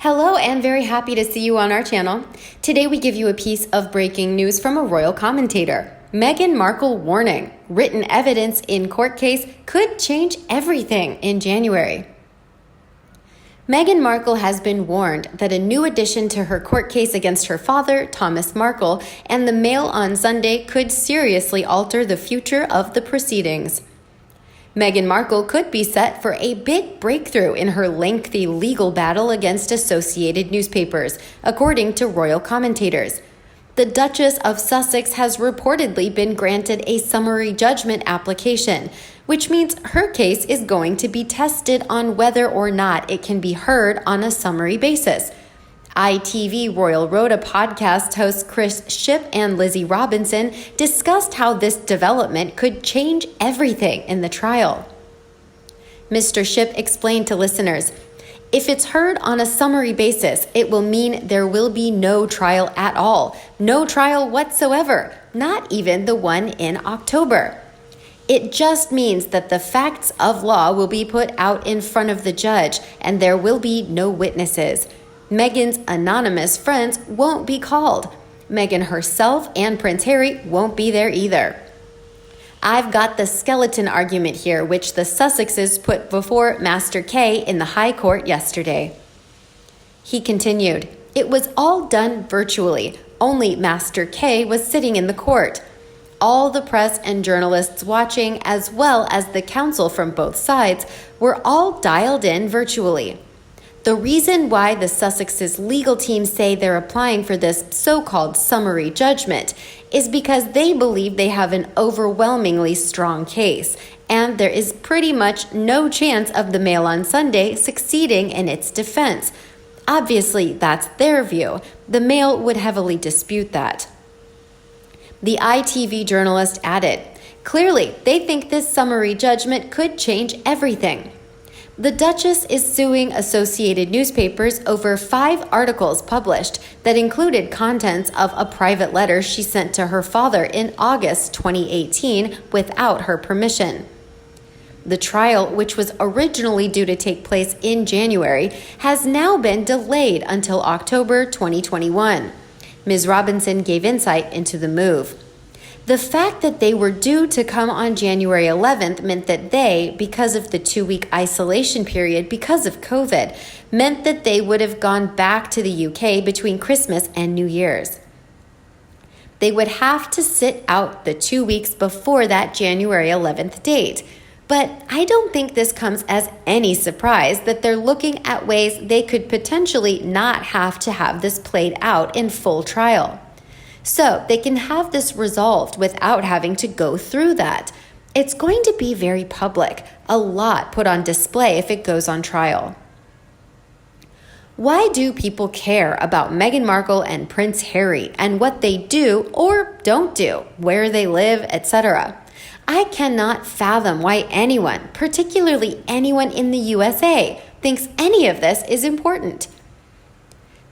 Hello, and very happy to see you on our channel. Today we give you a piece of breaking news from a royal commentator. Meghan Markle warning: written evidence in court case could change everything in January. Meghan Markle has been warned that a new addition to her court case against her father, Thomas Markle, and the Mail on Sunday could seriously alter the future of the proceedings. Meghan Markle could be set for a big breakthrough in her lengthy legal battle against Associated Newspapers, according to royal commentators. The Duchess of Sussex has reportedly been granted a summary judgment application, which means her case is going to be tested on whether or not it can be heard on a summary basis. ITV Royal Rota podcast hosts Chris Shipp and Lizzie Robinson discussed how this development could change everything in the trial. Mr. Shipp explained to listeners, "If it's heard on a summary basis, it will mean there will be no trial at all, no trial whatsoever, not even the one in October. It just means that the facts of law will be put out in front of the judge and there will be no witnesses. Meghan's anonymous friends won't be called. Meghan herself and Prince Harry won't be there either. I've got the skeleton argument here, which the Sussexes put before Master K in the High Court yesterday." He continued, "It was all done virtually. Only Master K was sitting in the court. All the press and journalists watching, as well as the counsel from both sides, were all dialed in virtually. The reason why the Sussexes' legal team say they're applying for this so-called summary judgment is because they believe they have an overwhelmingly strong case, and there is pretty much no chance of the Mail on Sunday succeeding in its defense. Obviously, that's their view. The Mail would heavily dispute that." The ITV journalist added, "Clearly, they think this summary judgment could change everything." The Duchess is suing Associated Newspapers over 5 articles published that included contents of a private letter she sent to her father in August 2018 without her permission. The trial, which was originally due to take place in January, has now been delayed until October 2021. Ms. Robinson gave insight into the move. The fact that they were due to come on January 11th meant that they, because of the 2-week isolation period because of COVID, meant that they would have gone back to the UK between Christmas and New Year's. They would have to sit out the 2 weeks before that January 11th date. But I don't think this comes as any surprise that they're looking at ways they could potentially not have to have this played out in full trial. So they can have this resolved without having to go through that. It's going to be very public, a lot put on display if it goes on trial. Why do people care about Meghan Markle and Prince Harry and what they do or don't do, where they live, etc.? I cannot fathom why anyone, particularly anyone in the USA, thinks any of this is important.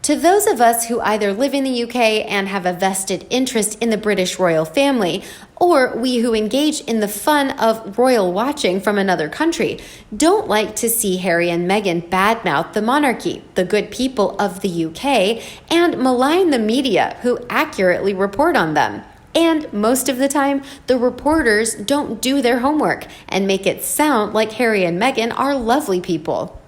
To those of us who either live in the UK and have a vested interest in the British royal family, or we who engage in the fun of royal watching from another country, don't like to see Harry and Meghan badmouth the monarchy, the good people of the UK, and malign the media who accurately report on them. And most of the time, the reporters don't do their homework and make it sound like Harry and Meghan are lovely people.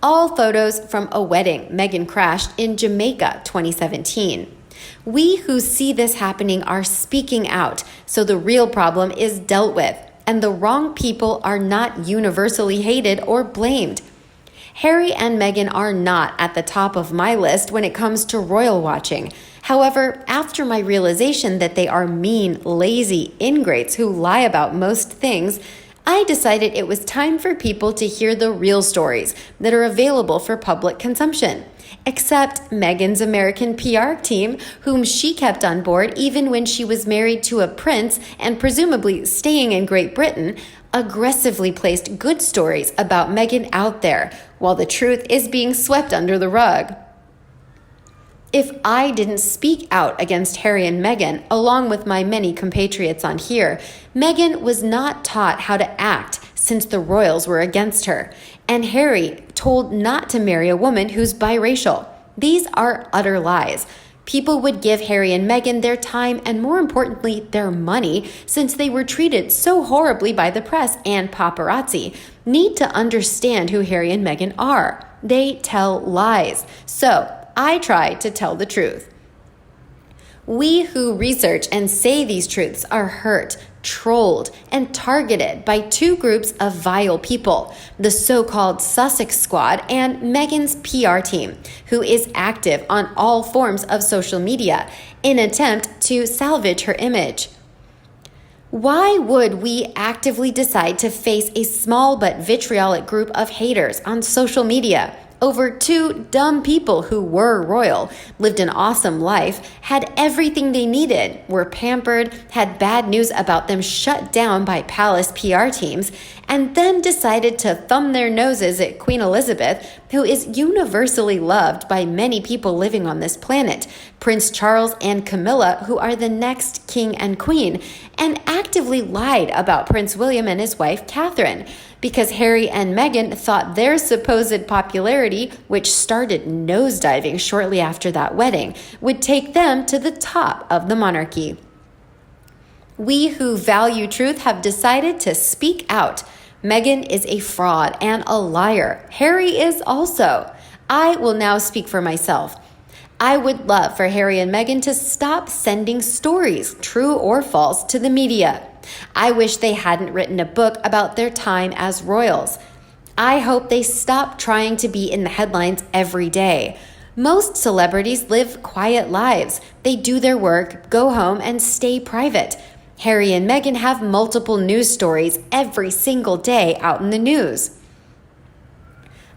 All photos from a wedding Meghan crashed in Jamaica 2017. We who see this happening are speaking out, so the real problem is dealt with, and the wrong people are not universally hated or blamed. Harry and Meghan are not at the top of my list when it comes to royal watching. However, after my realization that they are mean, lazy ingrates who lie about most things, I decided it was time for people to hear the real stories that are available for public consumption. Except Meghan's American PR team, whom she kept on board even when she was married to a prince and presumably staying in Great Britain, aggressively placed good stories about Meghan out there, while the truth is being swept under the rug. If I didn't speak out against Harry and Meghan, along with my many compatriots on here, Meghan was not taught how to act since the royals were against her, and Harry told not to marry a woman who's biracial. These are utter lies. People would give Harry and Meghan their time and, more importantly, their money, since they were treated so horribly by the press and paparazzi, need to understand who Harry and Meghan are. They tell lies. So, I try to tell the truth. We who research and say these truths are hurt, trolled, and targeted by two groups of vile people, the so-called Sussex Squad and Meghan's PR team, who is active on all forms of social media in an attempt to salvage her image. Why would we actively decide to face a small but vitriolic group of haters on social media over two dumb people who were royal, lived an awesome life, had everything they needed, were pampered, had bad news about them shut down by palace PR teams, and then decided to thumb their noses at Queen Elizabeth, who is universally loved by many people living on this planet, Prince Charles and Camilla, who are the next king and queen, and actively lied about Prince William and his wife Catherine, because Harry and Meghan thought their supposed popularity, which started nosediving shortly after that wedding, would take them to the top of the monarchy. We who value truth have decided to speak out. Meghan is a fraud and a liar. Harry is also. I will now speak for myself. I would love for Harry and Meghan to stop sending stories, true or false, to the media. I wish they hadn't written a book about their time as royals. I hope they stop trying to be in the headlines every day. Most celebrities live quiet lives. They do their work, go home, and stay private. Harry and Meghan have multiple news stories every single day out in the news.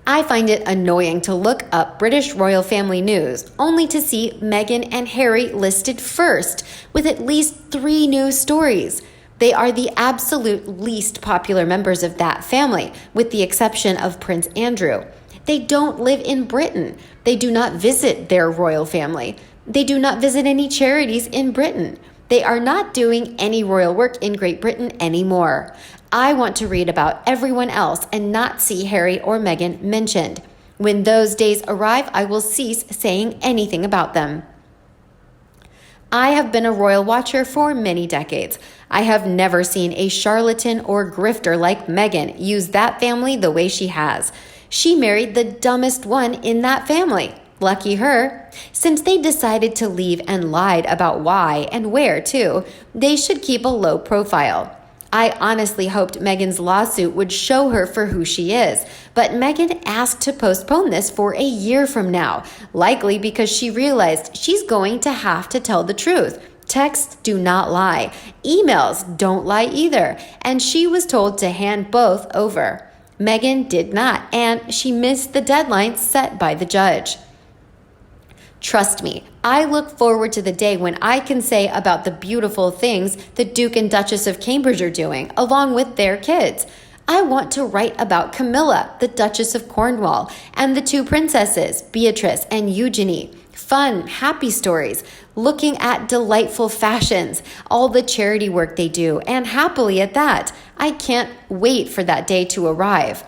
I find it annoying to look up British royal family news, only to see Meghan and Harry listed first, with at least 3 news stories. They are the absolute least popular members of that family, with the exception of Prince Andrew. They don't live in Britain. They do not visit their royal family. They do not visit any charities in Britain. They are not doing any royal work in Great Britain anymore. I want to read about everyone else and not see Harry or Meghan mentioned. When those days arrive, I will cease saying anything about them. I have been a royal watcher for many decades. I have never seen a charlatan or grifter like Meghan use that family the way she has. She married the dumbest one in that family. Lucky her. Since they decided to leave and lied about why and where too, they should keep a low profile. I honestly hoped Meghan's lawsuit would show her for who she is, but Meghan asked to postpone this for a year from now, likely because she realized she's going to have to tell the truth. Texts do not lie. Emails don't lie either, and she was told to hand both over. Meghan did not, and she missed the deadline set by the judge. Trust me, I look forward to the day when I can say about the beautiful things the Duke and Duchess of Cambridge are doing, along with their kids. I want to write about Camilla, the Duchess of Cornwall, and the 2 princesses, Beatrice and Eugenie. Fun, happy stories, looking at delightful fashions, all the charity work they do, and happily at that. I can't wait for that day to arrive.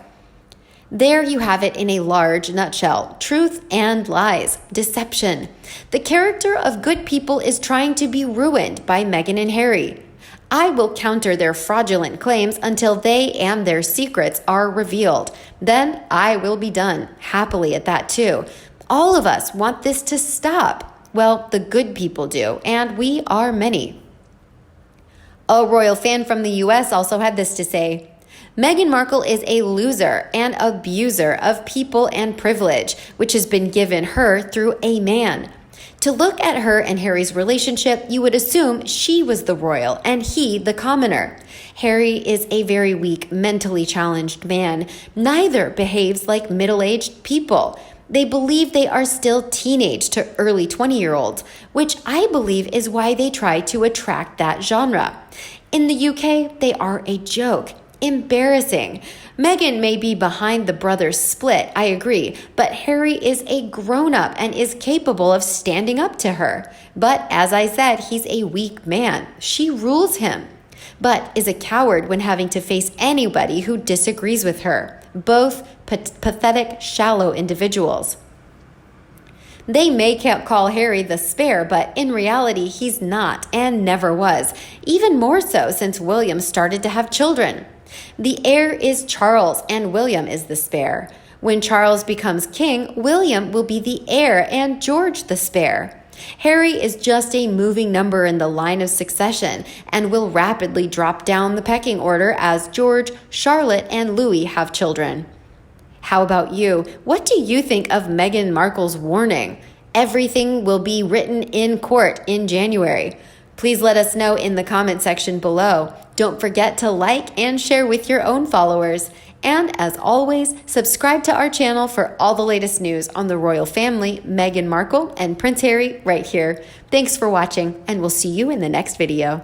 There you have it in a large nutshell. Truth and lies. Deception. The character of good people is trying to be ruined by Meghan and Harry. I will counter their fraudulent claims until they and their secrets are revealed. Then I will be done. Happily at that too. All of us want this to stop. Well, the good people do, and we are many. A royal fan from the US also had this to say. Meghan Markle is a loser and abuser of people and privilege, which has been given her through a man. To look at her and Harry's relationship, you would assume she was the royal and he the commoner. Harry is a very weak, mentally challenged man. Neither behaves like middle-aged people. They believe they are still teenage to early 20-year-olds, which I believe is why they try to attract that genre. In the UK, they are a joke. Embarrassing. Meghan may be behind the brothers' split, I agree, but Harry is a grown-up and is capable of standing up to her. But as I said, he's a weak man. She rules him, but is a coward when having to face anybody who disagrees with her. Both pathetic, shallow individuals. They may call Harry the spare, but in reality, he's not and never was, even more so since William started to have children. The heir is Charles, and William is the spare. When Charles becomes king, William will be the heir and George the spare. Harry is just a moving number in the line of succession and will rapidly drop down the pecking order as George, Charlotte, and Louis have children. How about you? What do you think of Meghan Markle's warning? Everything will be written in court in January. Please let us know in the comment section below. Don't forget to like and share with your own followers. And as always, subscribe to our channel for all the latest news on the royal family, Meghan Markle and Prince Harry right here. Thanks for watching, and we'll see you in the next video.